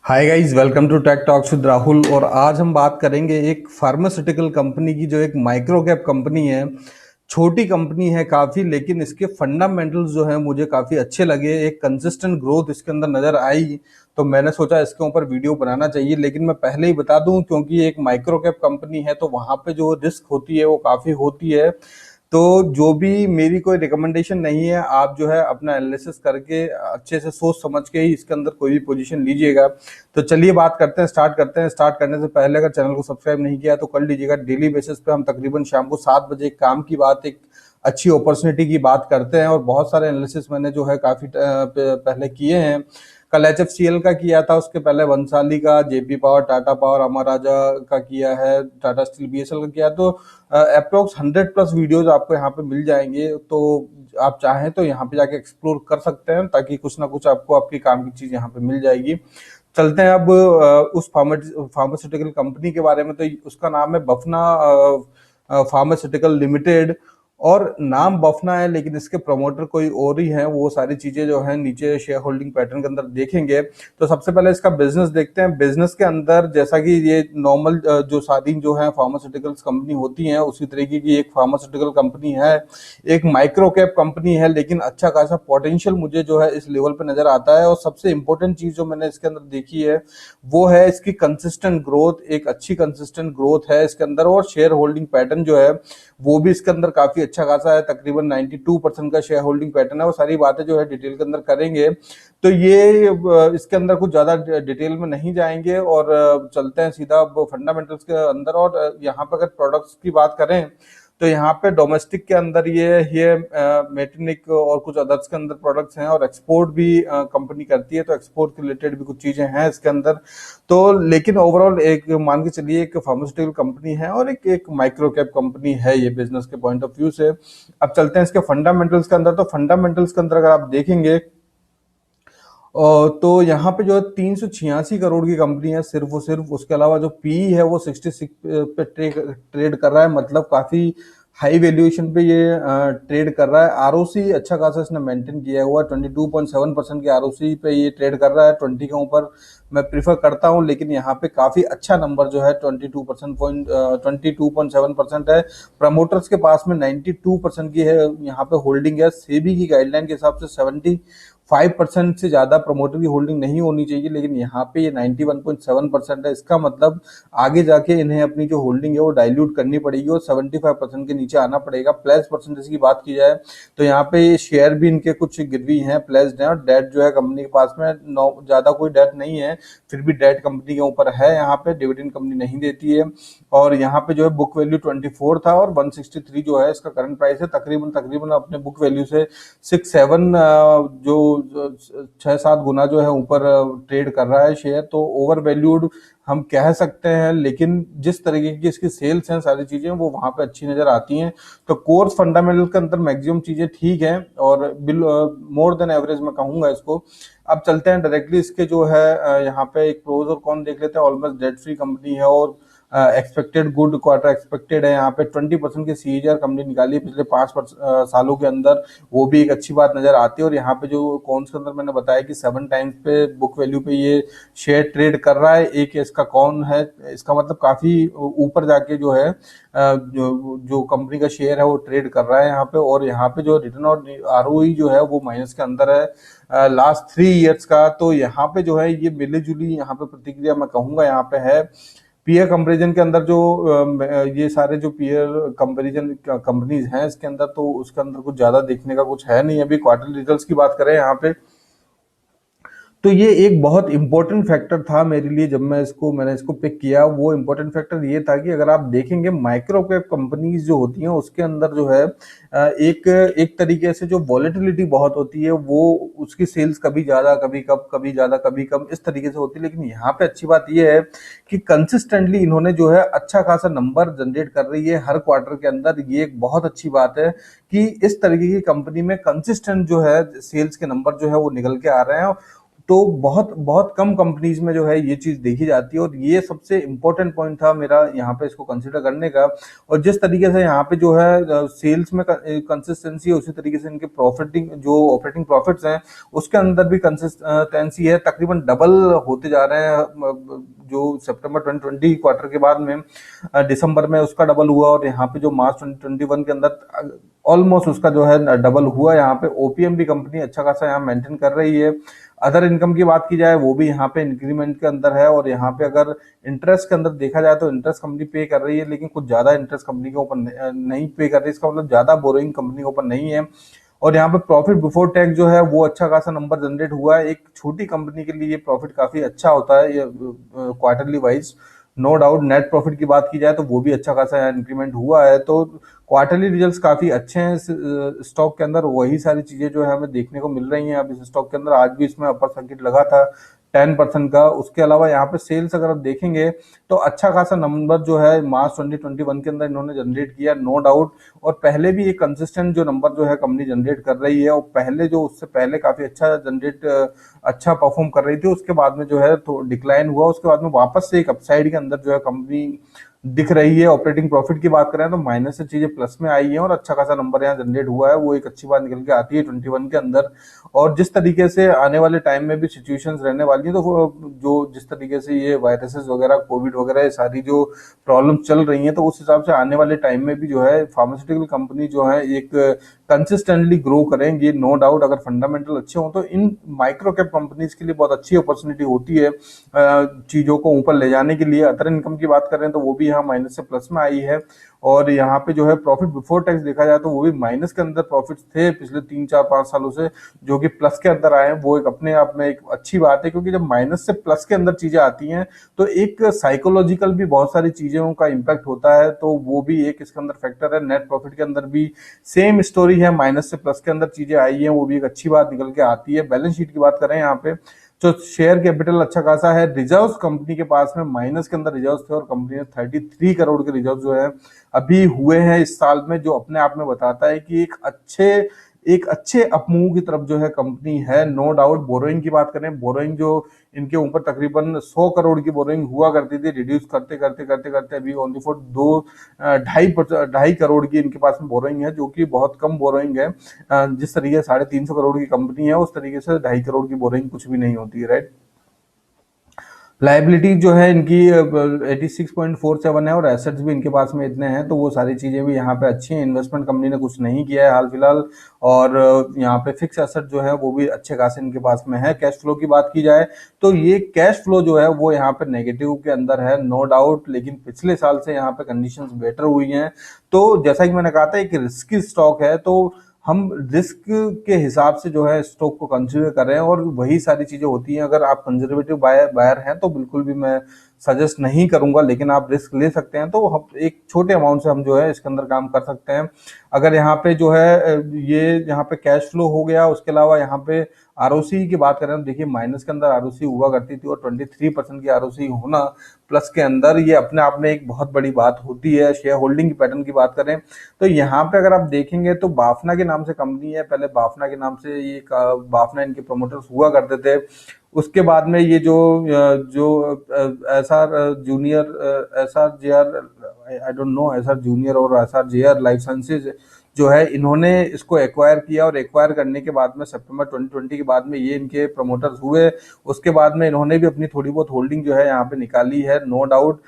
Hi guys, welcome to tech talks with Rahul. और आज हम बात करेंगे एक फार्मास्यूटिकल कंपनी की, जो एक माइक्रो कैप कंपनी है। छोटी कंपनी है काफ़ी, लेकिन इसके फंडामेंटल्स जो है मुझे काफ़ी अच्छे लगे। एक कंसिस्टेंट ग्रोथ इसके अंदर नज़र आई, तो मैंने सोचा इसके ऊपर वीडियो बनाना चाहिए। लेकिन मैं पहले ही बता दूं, क्योंकि एक माइक्रो कैप कंपनी है तो वहाँ पे जो रिस्क होती है वो काफ़ी होती है। तो जो भी मेरी कोई रिकमेंडेशन नहीं है, आप जो है अपना एनालिसिस करके अच्छे से सोच समझ के ही इसके अंदर कोई भी पोजीशन लीजिएगा। तो चलिए बात करते हैं, स्टार्ट करते हैं। स्टार्ट करने से पहले अगर चैनल को सब्सक्राइब नहीं किया तो कर लीजिएगा। डेली बेसिस पे हम तकरीबन शाम को 7 बजे काम की बात, एक अच्छी अपॉर्चुनिटी की बात करते हैं। और बहुत सारे एनालिसिस मैंने जो है काफी पहले किए हैं। कल HFCL का किया था, उसके पहले बंसाली का, जेपी पावर, टाटा पावर, अमर राजा का किया है, टाटा स्टील, BSL का किया। तो अप्रोक्स 100+ वीडियोज आपको यहाँ पे मिल जाएंगे। तो आप चाहें तो यहाँ पे जाके एक्सप्लोर कर सकते हैं, ताकि कुछ ना कुछ आपको आपकी काम की चीज यहाँ पे मिल जाएगी। चलते हैं अब उस फार्मास्यूटिकल कंपनी के बारे में। तो उसका नाम है बफना फार्मास्यूटिकल लिमिटेड। और नाम बफना है, लेकिन इसके प्रमोटर कोई और ही हैं। वो सारी चीजें जो है नीचे शेयर होल्डिंग पैटर्न के अंदर देखेंगे। तो सबसे पहले इसका बिजनेस देखते हैं। बिजनेस के अंदर जैसा कि ये नॉर्मल जो सारी जो है फार्मास्यूटिकल्स कंपनी होती हैं, उसी तरीके की एक फार्मास्यूटिकल कंपनी है। एक माइक्रो कैप कंपनी है, लेकिन अच्छा खासा पोटेंशियल मुझे जो है इस लेवल पे नजर आता है। और सबसे इंपॉर्टेंट चीज जो मैंने इसके अंदर देखी है वो है इसकी कंसिस्टेंट ग्रोथ। एक अच्छी कंसिस्टेंट ग्रोथ है इसके अंदर। और शेयर होल्डिंग पैटर्न जो है वो भी इसके अंदर काफी अच्छा खासा है। तकरीबन 92% का शेयर होल्डिंग पैटर्न है। वो सारी बातें जो है डिटेल के अंदर करेंगे। तो ये इसके अंदर कुछ ज्यादा डिटेल में नहीं जाएंगे, और चलते हैं सीधा फंडामेंटल्स के अंदर। और यहाँ पर अगर प्रोडक्ट्स की बात करें तो यहाँ पे डोमेस्टिक के अंदर ये मेटनिक और कुछ अदर्स के अंदर प्रोडक्ट्स हैं। और एक्सपोर्ट भी कंपनी करती है, तो एक्सपोर्ट के रिलेटेड भी कुछ चीजें हैं इसके अंदर। तो लेकिन ओवरऑल एक मान के चलिए एक फार्मास्यूटिकल कंपनी है, और एक माइक्रो कैप कंपनी है ये बिजनेस के पॉइंट ऑफ व्यू से। अब चलते हैं इसके फंडामेंटल्स के अंदर। तो फंडामेंटल्स के अंदर अगर आप देखेंगे तो यहाँ पे जो है 386 करोड़ की कंपनी है सिर्फ और सिर्फ। उसके अलावा जो पी है वो 66 पे ट्रेड कर रहा है, मतलब काफी हाई वैल्यूएशन पे ये ट्रेड कर रहा है। आरओसी अच्छा खासा इसने मेंटेन किया हुआ है। 22.7% की आरओसी पे ये ट्रेड कर रहा है। 20 के ऊपर मैं प्रीफर करता हूं, लेकिन यहाँ पे काफी अच्छा नंबर जो है 22.7% है। प्रमोटर्स के पास में 92% की है यहाँ पे होल्डिंग है। सेबी की गाइडलाइन के हिसाब से 5% से ज्यादा प्रमोटर की होल्डिंग नहीं होनी चाहिए, लेकिन यहाँ पे ये 91.7% है। इसका मतलब आगे जाके इन्हें अपनी जो होल्डिंग है वो डाइल्यूट करनी पड़ेगी और 75% के नीचे आना पड़ेगा। प्लेस परसेंटेज की बात की जाए तो यहाँ पे शेयर भी इनके कुछ गिरवी हैं, प्लेस्ड हैं। और डेट जो है कंपनी के पास में ज्यादा कोई डेट नहीं है, फिर भी डेट कंपनी के ऊपर है। यहाँ पे डिविडेंड कंपनी नहीं देती है। और यहाँ पे जो है बुक वैल्यू 24 था, और 163 जो है इसका करंट प्राइस है। तकरीबन तकरीबन अपने बुक वैल्यू से 6-7 जो 6-7 गुना जो है ऊपर ट्रेड कर रहा है शेयर। तो ओवर वैल्यूड हम कह सकते हैं, लेकिन जिस तरीके की इसकी सेल्स हैं, सारी चीजें वो वहां पे अच्छी नजर आती हैं। तो कोर्स फंडामेंटल के अंदर मैक्सिमम चीजें ठीक हैं, और मोर देन एवरेज मैं कहूंगा इसको। अब चलते हैं डायरेक्टली इसके जो है यहाँ पे एक प्रोज और कॉन देख लेते हैं। ऑलमोस्ट डेट फ्री कंपनी है, और एक्सपेक्टेड गुड क्वार्टर एक्सपेक्टेड है। यहाँ पे 20% की CAGR कंपनी निकाली है पिछले 5 सालों के अंदर। वो भी एक अच्छी बात नजर आती है। और यहाँ पे जो कॉन्स के अंदर मैंने बताया कि 7 टाइम्स पे बुक वैल्यू पे ये शेयर ट्रेड कर रहा है। एक इसका कौन है, इसका मतलब काफी ऊपर जाके जो है जो कंपनी का शेयर है वो ट्रेड कर रहा है यहाँ पे। और यहाँ पे जो रिटर्न और ROE जो है वो माइनस के अंदर है लास्ट 3 ईयर्स का। तो यहाँ पे जो है ये मिली जुली यहाँ पे प्रतिक्रिया मैं कहूंगा यहाँ पे है। पीयर कंपैरिजन के अंदर जो ये सारे जो पीयर कंपैरिजन कंपनीज हैं इसके अंदर, तो उसके अंदर कुछ ज्यादा देखने का कुछ है नहीं। अभी क्वार्टर रिजल्ट्स की बात करें यहाँ पे, तो ये एक बहुत इंपॉर्टेंट फैक्टर था मेरे लिए जब मैंने इसको पिक किया। वो इंपॉर्टेंट फैक्टर ये था कि अगर आप देखेंगे माइक्रो कैप कंपनीज जो होती हैं उसके अंदर जो है एक एक तरीके से जो वॉलेटिलिटी बहुत होती है, वो उसकी सेल्स कभी ज्यादा कभी कम, कभी ज्यादा कभी कम, इस तरीके से होती है। लेकिन यहाँ पे अच्छी बात ये है कि कंसिस्टेंटली इन्होंने जो है अच्छा खासा नंबर जनरेट कर रही है हर क्वार्टर के अंदर। ये एक बहुत अच्छी बात है कि इस तरीके की कंपनी में कंसिस्टेंट जो है सेल्स के नंबर जो है वो निकल के आ रहे हैं। तो बहुत बहुत कम कंपनीज में जो है ये चीज देखी जाती है, और ये सबसे इम्पोर्टेंट पॉइंट था मेरा यहाँ पे इसको कंसिडर करने का। और जिस तरीके से यहाँ पे जो है सेल्स में कंसिस्टेंसी है, उसी तरीके से इनके प्रॉफिटिंग जो ऑपरेटिंग प्रॉफिट्स हैं उसके अंदर भी कंसिस्टेंसी है, तकरीबन डबल होते जा रहे हैं। जो सितंबर 2020 क्वार्टर के बाद में दिसंबर में उसका डबल हुआ, और यहाँ पे जो मार्च 2021 के अंदर ऑलमोस्ट उसका जो है डबल हुआ। यहाँ पे ओपीएम भी कंपनी अच्छा खासा यहाँ मेंटेन कर रही है। अदर इनकम की बात की जाए वो भी यहाँ पे इंक्रीमेंट के अंदर है, और यहाँ पे अगर इंटरेस्ट के अंदर देखा जाए तो इंटरेस्ट कंपनी पे कर रही है, लेकिन कुछ ज्यादा इंटरेस्ट कंपनी के ऊपर नहीं पे कर रही है। इसका मतलब ज्यादा बोरोइंग कंपनी के ऊपर नहीं है। और यहाँ पे प्रॉफिट बिफोर टैक्स जो है वो अच्छा खासा नंबर जनरेट हुआ है। एक छोटी कंपनी के लिए ये प्रॉफिट काफी अच्छा होता है ये quarterly wise, no doubt. Net profit की बात की जाए तो वो भी अच्छा खासा इंक्रीमेंट हुआ है। तो क्वार्टरली रिजल्ट्स काफी अच्छे हैं इस स्टॉक के अंदर। वही सारी चीजें जो है हमें देखने को मिल रही हैं अब इस स्टॉक के अंदर। आज भी इसमें अपर सर्किट लगा था 10% का। उसके अलावा यहाँ पे सेल्स अगर आप देखेंगे तो अच्छा खासा नंबर जो है मार्च 2021 के अंदर इन्होंने जनरेट किया, नो डाउट। और पहले भी एक कंसिस्टेंट जो नंबर जो है कंपनी जनरेट कर रही है, और पहले जो उससे पहले काफी अच्छा परफॉर्म कर रही थी, उसके बाद में जो है तो डिक्लाइन हुआ। उसके बाद में वापस से एक अपसाइड के अंदर जो है कंपनी दिख रही है। ऑपरेटिंग प्रॉफिट की बात करें तो माइनस से चीजें प्लस में आई है, और अच्छा खासा नंबर यहाँ जनरेट हुआ है, वो एक अच्छी बात निकल के आती है 21 के अंदर। और जिस तरीके से आने वाले टाइम में भी सिचुएशंस रहने वाली है, तो जो जिस तरीके से ये वायरसेस वगैरह, कोविड वगैरह, ये सारी जो प्रॉब्लम चल रही है, तो उस हिसाब से आने वाले टाइम में भी जो है फार्मास्यूटिकल कंपनी जो है एक कंसिस्टेंटली ग्रो करेंगे, नो डाउट। अगर फंडामेंटल अच्छे हो तो इन माइक्रो कैप कंपनीज के लिए बहुत अच्छी अपॉर्चुनिटी होती है चीजों को ऊपर ले जाने के लिए। अदर इनकम की बात करें तो वो भी यहाँ माइनस से प्लस में आई है, और यहाँ पे जो है प्रॉफिट बिफोर टैक्स देखा जाए तो वो भी माइनस के अंदर प्रॉफिट थे पिछले 3 4 5 सालों से, जो कि प्लस के अंदर आए हैं। वो एक अपने आप में एक अच्छी बात है, क्योंकि जब माइनस से प्लस के अंदर चीजें आती हैं तो एक साइकोलॉजिकल भी बहुत सारी चीजों का इम्पैक्ट होता है, तो वो भी एक इसके अंदर फैक्टर है। नेट प्रॉफिट के अंदर भी सेम स्टोरी है, माइनस से प्लस के अंदर चीजें आई हैं, वो भी एक अच्छी बात निकल के आती है। बैलेंस शीट की बात करें यहाँ पे तो शेयर कैपिटल अच्छा खासा है। रिजर्व्स कंपनी के पास में माइनस के अंदर रिजर्व्स थे, और कंपनी ने 33 करोड़ के रिजर्व जो है अभी हुए हैं इस साल में, जो अपने आप में बताता है कि एक अच्छे अपमूव की तरफ जो है कंपनी है, नो डाउट। बोरोइंग की बात करें, बोरोइंग जो इनके ऊपर तकरीबन 100 करोड़ की बोरोइंग हुआ करती थी, रिड्यूस करते करते करते करते अभी ओनली फॉर 2 ढाई करोड़ की इनके पास में बोरोइंग है, जो कि बहुत कम बोरोइंग है। जिस तरीके से 350 करोड़ की कंपनी है, उस तरीके से 2.5 करोड़ की बोरोइंग कुछ भी नहीं होती है, राइट। लाइबिलिटी जो है इनकी 86.47 है, और एसेट्स भी इनके पास में इतने हैं, तो वो सारी चीजें भी यहाँ पे अच्छी हैं। इन्वेस्टमेंट कंपनी ने कुछ नहीं किया है हाल फिलहाल, और यहाँ पे फिक्स एसेट जो है वो भी अच्छे खासे इनके पास में है। कैश फ्लो की बात की जाए तो ये कैश फ्लो जो है वो यहाँ पे नेगेटिव के अंदर है, नो डाउट, लेकिन पिछले साल से यहाँ पे कंडीशंस बेटर हुई हैं। तो जैसा कि मैंने कहा था, एक रिस्की स्टॉक है, तो हम रिस्क के हिसाब से जो है स्टॉक को कंसीडर कर रहे हैं, और वही सारी चीजें होती हैं। अगर आप कंजर्वेटिव बायर हैं तो बिल्कुल भी मैं सजेस्ट नहीं करूंगा, लेकिन आप रिस्क ले सकते हैं, तो हम एक छोटे अमाउंट से हम जो है इसके अंदर काम कर सकते हैं। अगर यहाँ पे जो है ये यहाँ पे कैश फ्लो हो गया, उसके अलावा यहाँ पे आरओसी की बात करें तो देखिए माइनस के अंदर आरओसी हुआ करती थी, और 23% की आरओसी होना प्लस के अंदर, ये अपने आप में एक बहुत बड़ी बात होती है। शेयर होल्डिंग की पैटर्न की बात करें तो यहाँ पे अगर आप देखेंगे तो बाफना के नाम से कंपनी है, पहले बाफना के नाम से ये बाफना इनके प्रमोटर्स हुआ करते थे। उसके बाद में ये जो S R junior, S R J R, I don't know, S R junior और S R J R life sciences जो है, इन्होंने इसको एक्वायर किया, और एक्वायर करने के बाद में सितंबर 2020 के बाद में ये इनके प्रमोटर्स हुए। उसके बाद में इन्होंने भी अपनी थोड़ी बहुत होल्डिंग जो है यहाँ पे निकाली है, नो डाउट।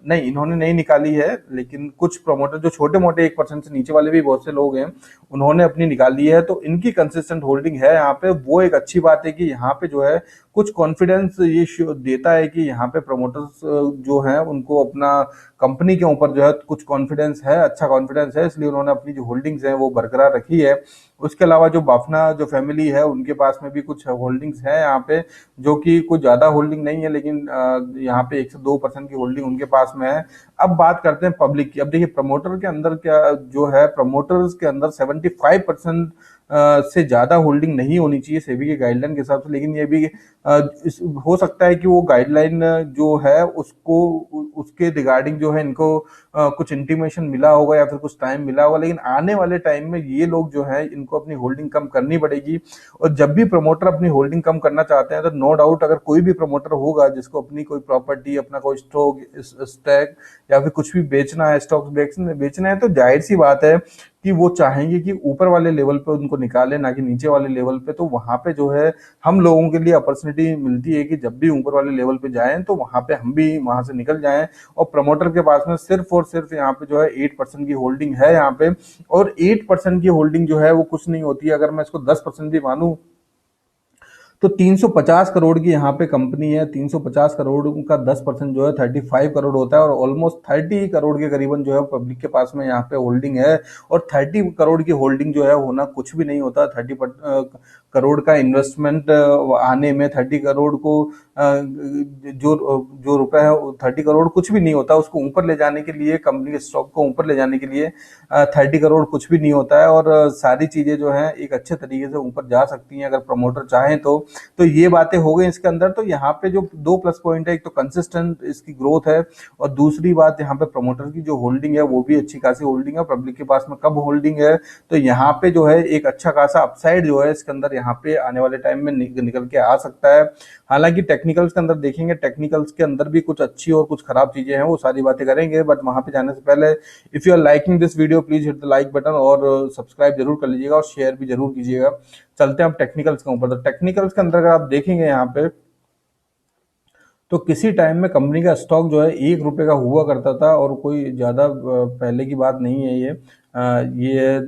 नहीं, इन्होंने नहीं निकाली है, लेकिन कुछ प्रमोटर जो छोटे मोटे 1% से नीचे वाले भी बहुत से लोग हैं, उन्होंने अपनी निकाली है, तो इनकी कंसिस्टेंट होल्डिंग है यहाँ पे। वो एक अच्छी बात है कि यहाँ पे जो है कुछ कॉन्फिडेंस ये देता है कि यहाँ पे प्रमोटर्स जो हैं उनको अपना कंपनी के ऊपर जो है कुछ कॉन्फिडेंस है, अच्छा कॉन्फिडेंस है, इसलिए उन्होंने अपनी जो होल्डिंग्स हैं वो बरकरार रखी है। उसके अलावा जो बाफना जो फैमिली है उनके पास में भी कुछ होल्डिंग्स है यहाँ पे, जो कि कुछ ज्यादा होल्डिंग नहीं है, लेकिन यहाँ पे 1 से 2% की होल्डिंग उनके पास में है। अब बात करते हैं पब्लिक की। अब देखिए प्रमोटर के अंदर क्या जो है, प्रमोटर्स के अंदर 75% से ज़्यादा होल्डिंग नहीं होनी चाहिए सेबी के गाइडलाइन के हिसाब से। लेकिन ये भी हो सकता है कि वो गाइडलाइन जो है उसको उसके रिगार्डिंग जो है इनको कुछ इंटीमेशन मिला होगा या फिर कुछ टाइम मिला होगा, लेकिन आने वाले टाइम में ये लोग जो है इनको अपनी होल्डिंग कम करनी पड़ेगी। और जब भी प्रमोटर अपनी होल्डिंग कम करना चाहते हैं तो नो डाउट अगर कोई भी प्रमोटर होगा जिसको अपनी कोई प्रॉपर्टी, अपना कोई स्टॉक, स्टैक या फिर कुछ भी बेचना है, स्टॉक्स बेचना है, तो जाहिर सी बात है कि वो चाहेंगे कि ऊपर वाले लेवल पे उनको निकाले, ना कि नीचे वाले लेवल पे। तो वहां पे जो है हम लोगों के लिए अपॉर्चुनिटी मिलती है कि जब भी ऊपर वाले लेवल पे जाएं तो वहां पे हम भी वहां से निकल जाएं। और प्रमोटर के पास में सिर्फ और सिर्फ यहाँ पे जो है 8% की होल्डिंग है यहाँ पे, और 8% की होल्डिंग जो है वो कुछ नहीं होती है। अगर मैं इसको 10% भी मानूं तो 350 करोड़ की यहाँ पे कंपनी है। 350 करोड़ का 10% जो है 35 करोड़ होता है, और ऑलमोस्ट 30 करोड़ के करीबन जो है पब्लिक के पास में यहाँ पे होल्डिंग है। और 30 करोड़ की होल्डिंग जो है होना कुछ भी नहीं होता। 30 करोड़ का इन्वेस्टमेंट आने में 30 करोड़ को जो जो रुपए है 30 करोड़ कुछ भी नहीं होता। उसको ऊपर ले जाने के लिए, कंपनी के स्टॉक को ऊपर ले जाने के लिए 30 करोड़ कुछ भी नहीं होता है। और सारी चीजें जो है एक अच्छे तरीके से ऊपर जा सकती हैं अगर प्रमोटर चाहें तो ये बातें हो गई इसके अंदर। तो यहाँ पे जो दो प्लस पॉइंट है, एक तो कंसिस्टेंट इसकी ग्रोथ है, और दूसरी बात यहाँ पे प्रमोटर की जो होल्डिंग है वो भी अच्छी खासी होल्डिंग है। पब्लिक के पास में कब होल्डिंग है तो यहाँ पे जो है एक अच्छा खासा अपसाइड जो है इसके अंदर यहाँ पे आने वाले टाइम में निकल के आ सकता है। हालांकि टेक्निकल्स के अंदर देखेंगे, टेक्निकल्स के अंदर भी कुछ अच्छी और कुछ खराब चीजें हैं, वो सारी बातें करेंगे। बट वहां पे जाने से पहले if you are liking this video please hit the like button और सब्सक्राइब जरूर कर लीजिएगा और शेयर भी जरूर कीजिएगा। चलते हैं अब टेक्निकल्स के ऊपर। तो टेक्निकल्स के अंदर अगर आप देखेंगे यहाँ पे तो किसी टाइम में कंपनी का स्टॉक जो है 1 रुपए का हुआ करता था, और कोई ज्यादा पहले की बात नहीं है ये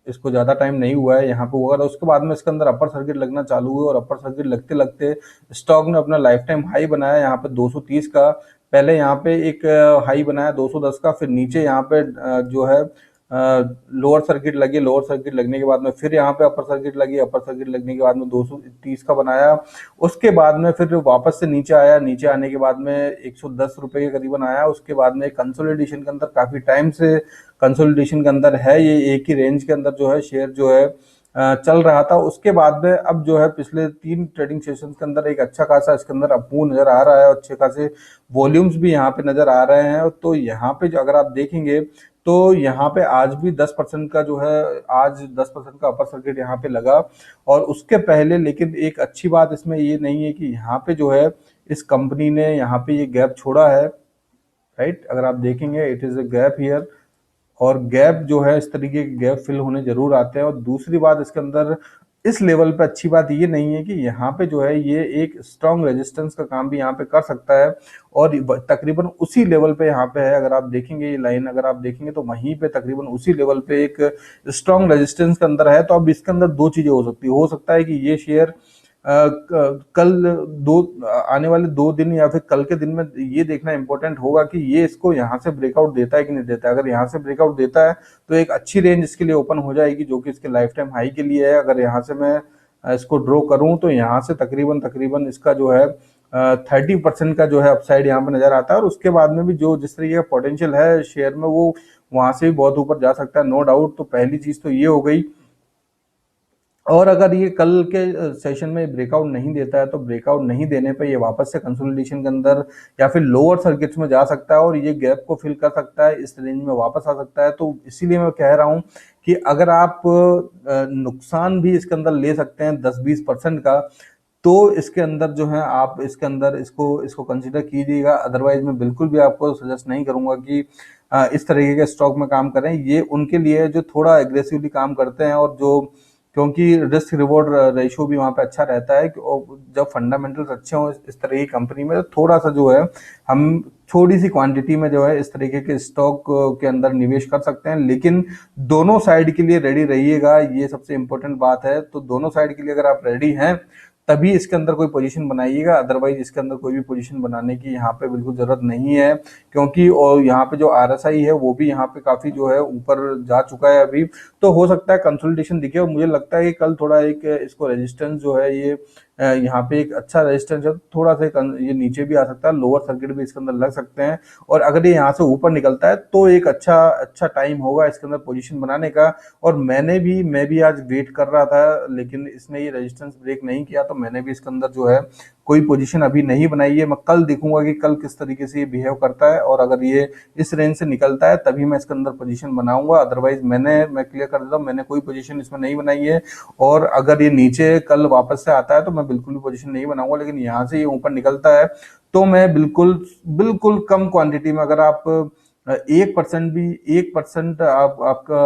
इसको ज्यादा टाइम नहीं हुआ है, यहाँ पे हुआ था। उसके बाद में इसके अंदर अपर सर्किट लगना चालू हुआ, और अपर सर्किट लगते लगते स्टॉक ने अपना लाइफ टाइम हाई बनाया यहाँ पे 230 का। पहले यहाँ पे एक हाई बनाया 210 का, फिर नीचे यहाँ पे जो है लोअर सर्किट लगी। लोअर सर्किट लगने के बाद में फिर यहाँ पे अपर सर्किट लगी। अपर सर्किट लगने के बाद में 230 का बनाया। उसके बाद में फिर वापस से नीचे आया। नीचे आने के बाद में 110 रुपए के करीबन आया। उसके बाद में कंसोलिडेशन के अंदर काफी टाइम से कंसोलिडेशन के अंदर है, ये एक ही रेंज के अंदर जो है शेयर जो है चल रहा था। उसके बाद में अब जो है पिछले 3 ट्रेडिंग सेशन के अंदर एक अच्छा खासा इसके अंदर अपमूव नजर आ रहा है, और अच्छे खासे वॉल्यूम्स भी यहाँ पे नजर आ रहे हैं। तो यहाँ पे जो अगर आप देखेंगे तो यहाँ पे आज भी 10% का जो है, आज 10% का अपर सर्किट यहाँ पे लगा। और उसके पहले लेकिन एक अच्छी बात इसमें ये नहीं है कि यहाँ पे जो है इस कंपनी ने यहाँ पे ये गैप छोड़ा है, राइट। अगर आप देखेंगे it is a gap here, और गैप जो है इस तरीके के गैप फिल होने जरूर आते हैं। और दूसरी बात इसके अंदर इस लेवल पे अच्छी बात ये नहीं है कि यहाँ पे जो है ये एक स्ट्रॉन्ग रेजिस्टेंस का काम भी यहाँ पे कर सकता है, और तकरीबन उसी लेवल पे यहाँ पे है। अगर आप देखेंगे ये लाइन, अगर आप देखेंगे तो वहीं पे तकरीबन उसी लेवल पे एक स्ट्रॉन्ग रेजिस्टेंस के अंदर है। तो अब इसके अंदर दो चीजें हो सकती है। हो सकता है कि ये शेयर कल दो आने वाले 2 दिन या फिर कल के दिन में ये देखना इंपॉर्टेंट होगा कि ये इसको यहाँ से ब्रेकआउट देता है कि नहीं देता है। अगर यहाँ से ब्रेकआउट देता है तो एक अच्छी रेंज इसके लिए ओपन हो जाएगी जो कि इसके लाइफ टाइम हाई के लिए है। अगर यहाँ से मैं इसको ड्रॉ करूं तो यहाँ से तकरीबन तकरीबन इसका जो है 30% का जो है अपसाइड यहाँ पे नजर आता है। और उसके बाद में भी जो जिस तरीके का पोटेंशियल है शेयर में वो वहां से भी बहुत ऊपर जा सकता है, नो डाउट। तो पहली चीज तो ये हो गई। और अगर ये कल के सेशन में ब्रेकआउट नहीं देता है तो ब्रेकआउट नहीं देने पे ये वापस से कंसोलिडेशन के अंदर या फिर लोअर सर्किट्स में जा सकता है, और ये गैप को फिल कर सकता है, इस रेंज में वापस आ सकता है। तो इसीलिए मैं कह रहा हूं कि अगर आप नुकसान भी इसके अंदर ले सकते हैं 10-20% का, तो इसके अंदर जो है आप इसके अंदर इसको इसको कंसिडर कीजिएगा। अदरवाइज मैं बिल्कुल भी आपको सजेस्ट नहीं करूंगा कि इस तरीके के स्टॉक में काम करें। ये उनके लिए जो थोड़ा एग्रेसिवली काम करते हैं, और जो क्योंकि रिस्क रिवॉर्ड रेशियो भी वहाँ पे अच्छा रहता है। जब फंडामेंटल्स अच्छे हों इस तरह की कंपनी में तो थोड़ा सा जो है हम थोड़ी सी क्वांटिटी में जो है इस तरीके के स्टॉक के अंदर निवेश कर सकते हैं। लेकिन दोनों साइड के लिए रेडी रहिएगा, ये सबसे इंपॉर्टेंट बात है। तो दोनों साइड के लिए अगर आप रेडी हैं तभी इसके अंदर कोई पोजीशन बनाइएगा, अदरवाइज इसके अंदर कोई भी पोजीशन बनाने की यहाँ पे बिल्कुल जरूरत नहीं है। क्योंकि और यहाँ पे जो आरएसआई है वो भी यहाँ पे काफी जो है ऊपर जा चुका है अभी। तो हो सकता है कंसोलिडेशन दिखे, और मुझे लगता है कि कल थोड़ा एक इसको रेजिस्टेंस जो है ये यहाँ पे एक अच्छा रेजिस्टेंस है, थोड़ा सा ये नीचे भी आ सकता है, लोअर सर्किट भी इसके अंदर लग सकते हैं। और अगर ये यहाँ से ऊपर निकलता है तो एक अच्छा टाइम होगा इसके अंदर पोजीशन बनाने का। और मैं भी आज वेट कर रहा था, लेकिन इसने ये रेजिस्टेंस ब्रेक नहीं किया, तो मैंने भी इसके अंदर जो है कोई पोजीशन अभी नहीं बनाई है। मैं कल देखूंगा कि कल किस तरीके से ये बिहेव करता है, और अगर ये इस रेंज से निकलता है तभी मैं इसके अंदर पोजीशन बनाऊंगा। अदरवाइज मैं क्लियर कर देता हूँ, मैंने कोई पोजीशन इसमें नहीं बनाई है। और अगर ये नीचे कल वापस से आता है तो मैं बिल्कुल भी पोजीशन नहीं बनाऊंगा। लेकिन यहाँ से ये ऊपर निकलता है तो मैं बिल्कुल बिल्कुल कम क्वांटिटी में, अगर आप 1% आप आपका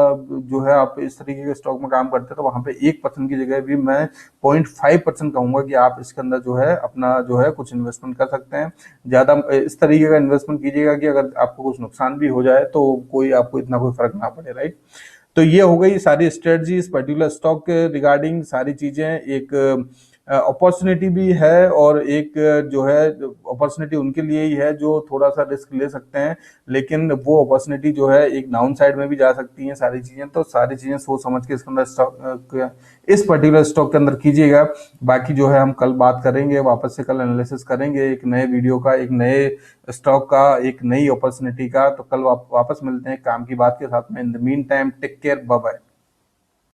जो है, आप इस तरीके के स्टॉक में काम करते हैं तो वहां पे 1% की जगह भी मैं 0.5% कहूंगा कि आप इसके अंदर जो है अपना जो है कुछ इन्वेस्टमेंट कर सकते हैं। ज्यादा इस तरीके का इन्वेस्टमेंट कीजिएगा कि अगर आपको कुछ नुकसान भी हो जाए तो कोई आपको इतना कोई फर्क ना पड़े, राइट। तो ये हो गई सारी स्ट्रेटजी इस पर्टिकुलर स्टॉक के रिगार्डिंग। सारी चीजें एक अपॉर्चुनिटी भी है, और एक जो है अपॉर्चुनिटी उनके लिए ही है जो थोड़ा सा रिस्क ले सकते हैं, लेकिन वो अपॉर्चुनिटी जो है एक डाउन साइड में भी जा सकती हैं सारी चीजें। तो सारी चीजें सोच समझ के इसके अंदर स्टॉक, इस पर्टिकुलर स्टॉक के अंदर कीजिएगा। बाकी जो है हम कल बात करेंगे, वापस से कल एनालिसिस करेंगे एक नए वीडियो का, एक नए स्टॉक का, एक नई अपॉर्चुनिटी का। तो कल वापस मिलते हैं काम की बात के साथ में। In the mean time take care, bye bye.